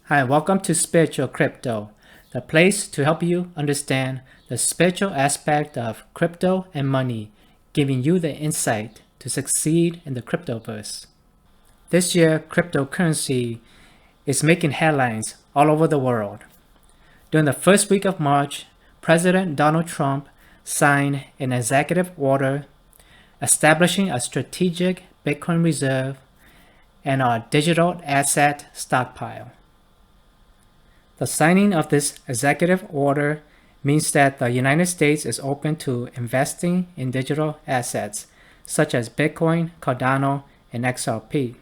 Hi, welcome to Spiritual Crypto, the place to help you understand the spiritual aspect of crypto and money, giving you the insight to succeed in the cryptoverse. This year, cryptocurrency is making headlines all over the world. During the first week of March, President Donald Trump signed an executive order establishing a strategic Bitcoin reserve and a digital asset stockpile. The signing of this executive order means that the United States is open to investing in digital assets such as Bitcoin, Cardano, and XRP.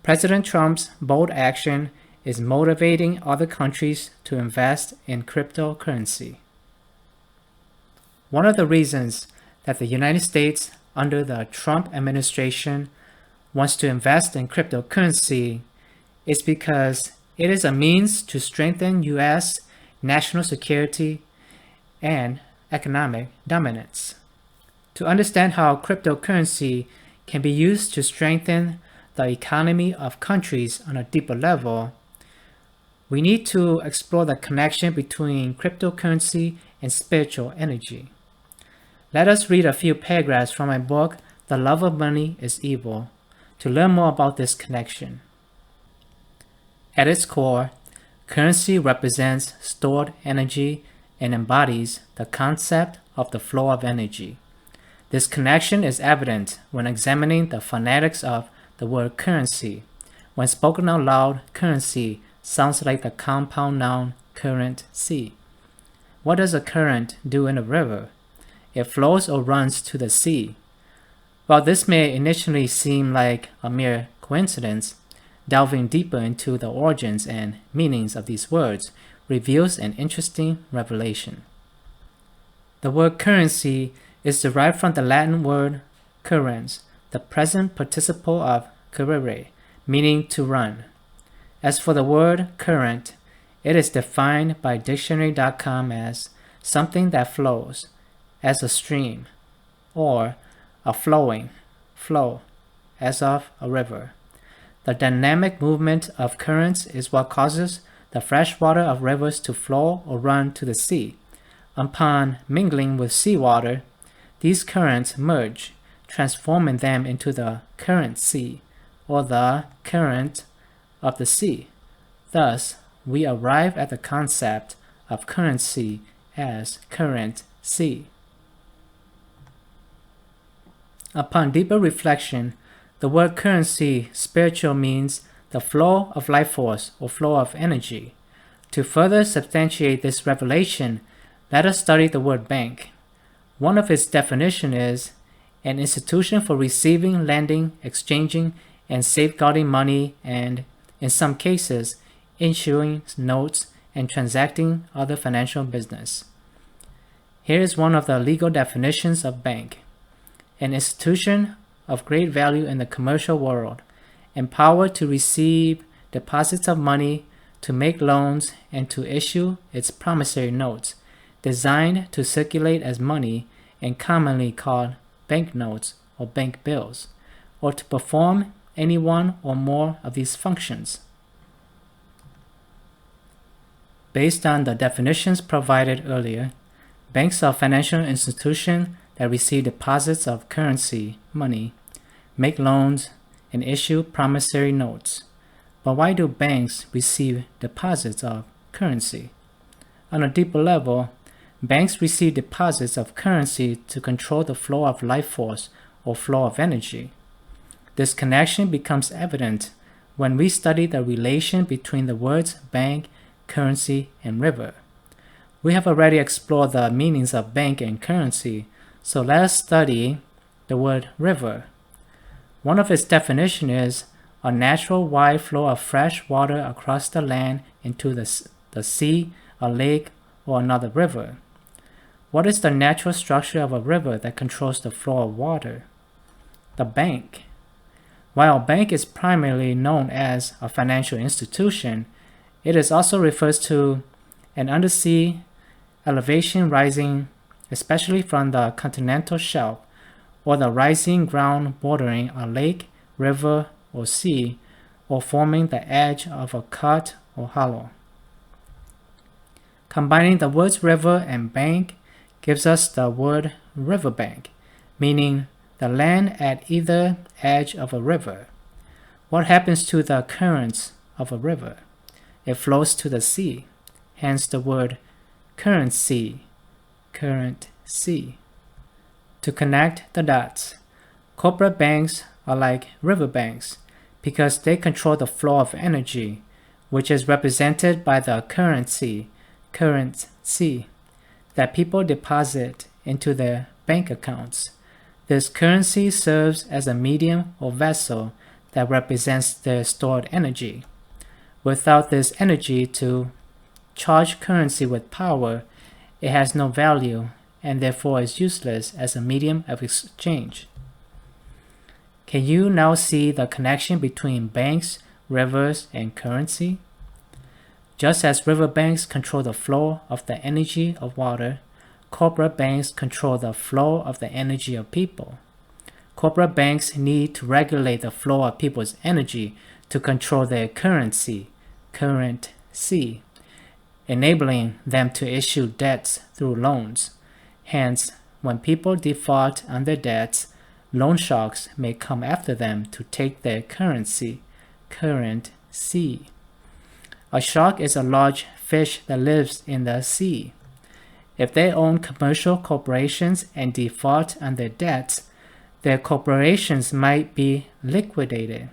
President Trump's bold action is motivating other countries to invest in cryptocurrency. One of the reasons that the United States under the Trump administration wants to invest in cryptocurrency is because it is a means to strengthen U.S. national security and economic dominance. To understand how cryptocurrency can be used to strengthen the economy of countries on a deeper level, we need to explore the connection between cryptocurrency and spiritual energy. Let us read a few paragraphs from my book, The Love of Money is Evil, to learn more about this connection. At its core, currency represents stored energy and embodies the concept of the flow of energy. This connection is evident when examining the phonetics of the word currency. When spoken out loud, currency sounds like the compound noun currency. What does a current do in a river? It flows or runs to the sea. While this may initially seem like a mere coincidence, delving deeper into the origins and meanings of these words reveals an interesting revelation. The word currency is derived from the Latin word currens, the present participle of currere, meaning to run. As for the word current, it is defined by dictionary.com as something that flows, as a stream, or a flow, as of a river. The dynamic movement of currents is what causes the fresh water of rivers to flow or run to the sea. Upon mingling with seawater, these currents merge, transforming them into the currency, or the current of the sea. Thus, we arrive at the concept of currency as current sea. Upon deeper reflection, the word currency spiritual means the flow of life force or flow of energy. To further substantiate this revelation, let us study the word bank. One of its definitions is an institution for receiving, lending, exchanging, and safeguarding money and, in some cases, issuing notes and transacting other financial business. Here is one of the legal definitions of bank. An institution of great value in the commercial world, empowered to receive deposits of money, to make loans, and to issue its promissory notes, designed to circulate as money and commonly called banknotes or bank bills, or to perform any one or more of these functions. Based on the definitions provided earlier, banks are financial institutions that receive deposits of currency, money, make loans, and issue promissory notes. But why do banks receive deposits of currency? On a deeper level, banks receive deposits of currency to control the flow of life force or flow of energy. This connection becomes evident when we study the relation between the words bank, currency, and river. We have already explored the meanings of bank and currency, so let us study the word river. One of its definitions is a natural wide flow of fresh water across the land into the sea, a lake, or another river. What is the natural structure of a river that controls the flow of water? The bank. While a bank is primarily known as a financial institution, it is also refers to an undersea elevation rising especially from the continental shelf, or the rising ground bordering a lake, river, or sea, or forming the edge of a cut or hollow. Combining the words river and bank gives us the word riverbank, meaning the land at either edge of a river. What happens to the currents of a river? It flows to the sea, hence the word currency, current sea. To connect the dots, corporate banks are like riverbanks because they control the flow of energy, which is represented by the currency, that people deposit into their bank accounts. This currency serves as a medium or vessel that represents their stored energy. Without this energy to charge currency with power, it has no value and therefore is useless as a medium of exchange. Can you now see the connection between banks, rivers, and currency? Just as riverbanks control the flow of the energy of water, corporate banks control the flow of the energy of people. Corporate banks need to regulate the flow of people's energy to control their currency, enabling them to issue debts through loans. Hence, when people default on their debts, loan sharks may come after them to take their currency. A shark is a large fish that lives in the sea. If they own commercial corporations and default on their debts, their corporations might be liquidated.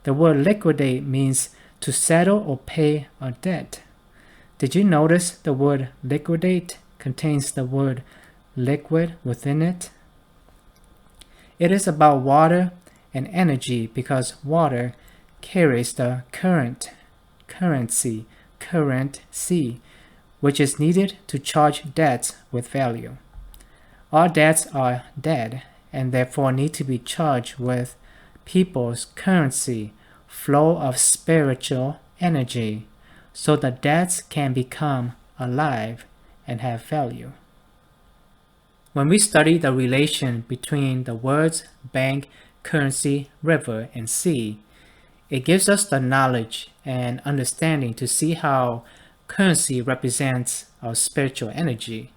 The word liquidate means to settle or pay a debt. Did you notice the word liquidate contains the word liquid within it? It is about water and energy because water carries the currency, which is needed to charge debts with value. All debts are dead and therefore need to be charged with people's currency, flow of spiritual energy, so the debts can become alive and have value. When we study the relation between the words bank, currency, river, and sea, it gives us the knowledge and understanding to see how currency represents our spiritual energy.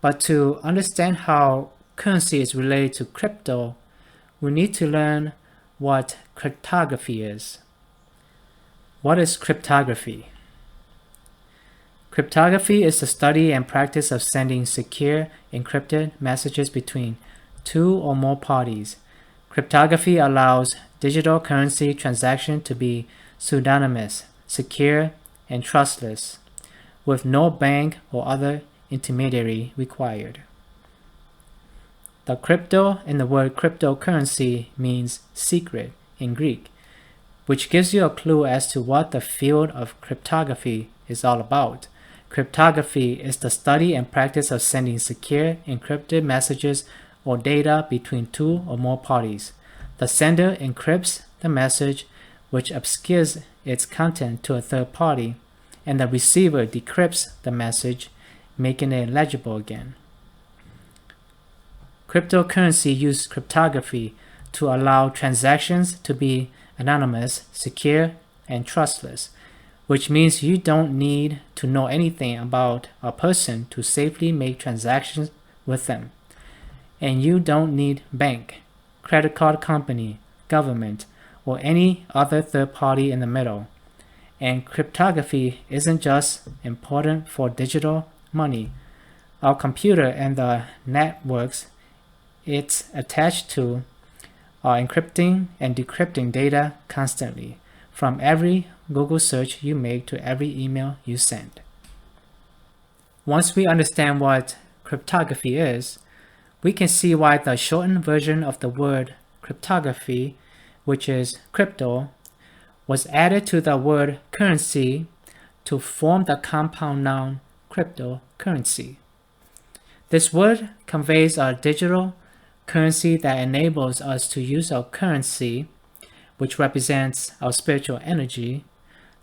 But to understand how currency is related to crypto, we need to learn what cryptography is. What is cryptography? Cryptography is the study and practice of sending secure, encrypted messages between two or more parties. Cryptography allows digital currency transactions to be pseudonymous, secure, and trustless, with no bank or other intermediary required. The crypto in the word cryptocurrency means secret in Greek, which gives you a clue as to what the field of cryptography is all about. Cryptography is the study and practice of sending secure, encrypted messages or data between two or more parties. The sender encrypts the message, which obscures its content to a third party, and the receiver decrypts the message, making it legible again. Cryptocurrency uses cryptography to allow transactions to be anonymous, secure, and trustless, which means you don't need to know anything about a person to safely make transactions with them. And you don't need bank, credit card company, government, or any other third party in the middle. And cryptography isn't just important for digital money. Our computer and the networks it's attached to are encrypting and decrypting data constantly, from every Google search you make to every email you send. Once we understand what cryptography is, we can see why the shortened version of the word cryptography, which is crypto, was added to the word currency to form the compound noun cryptocurrency. This word conveys a digital currency that enables us to use our currency, which represents our spiritual energy,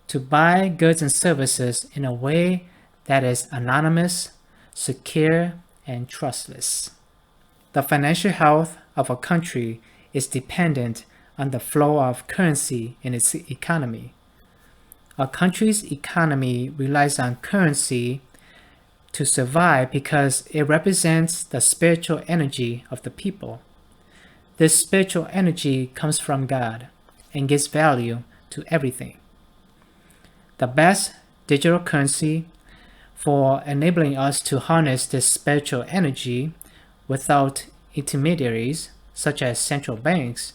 to buy goods and services in a way that is anonymous, secure, and trustless. The financial health of a country is dependent on the flow of currency in its economy. A country's economy relies on currency to survive because it represents the spiritual energy of the people. This spiritual energy comes from God and gives value to everything. The best digital currency for enabling us to harness this spiritual energy without intermediaries, such as central banks,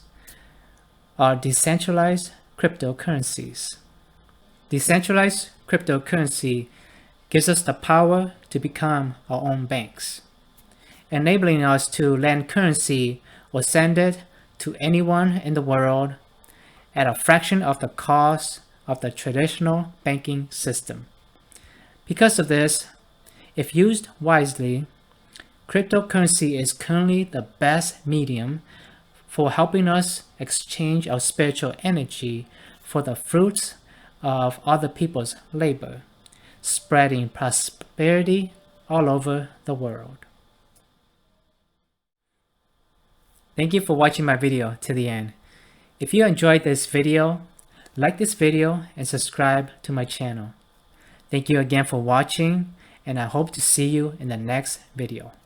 are decentralized cryptocurrencies. Decentralized cryptocurrency gives us the power to become our own banks, enabling us to lend currency or send it to anyone in the world at a fraction of the cost of the traditional banking system. Because of this, if used wisely, cryptocurrency is currently the best medium for helping us exchange our spiritual energy for the fruits of other people's labor, spreading prosperity all over the world. Thank you for watching my video to the end. If you enjoyed this video, like this video and subscribe to my channel. Thank you again for watching, and I hope to see you in the next video.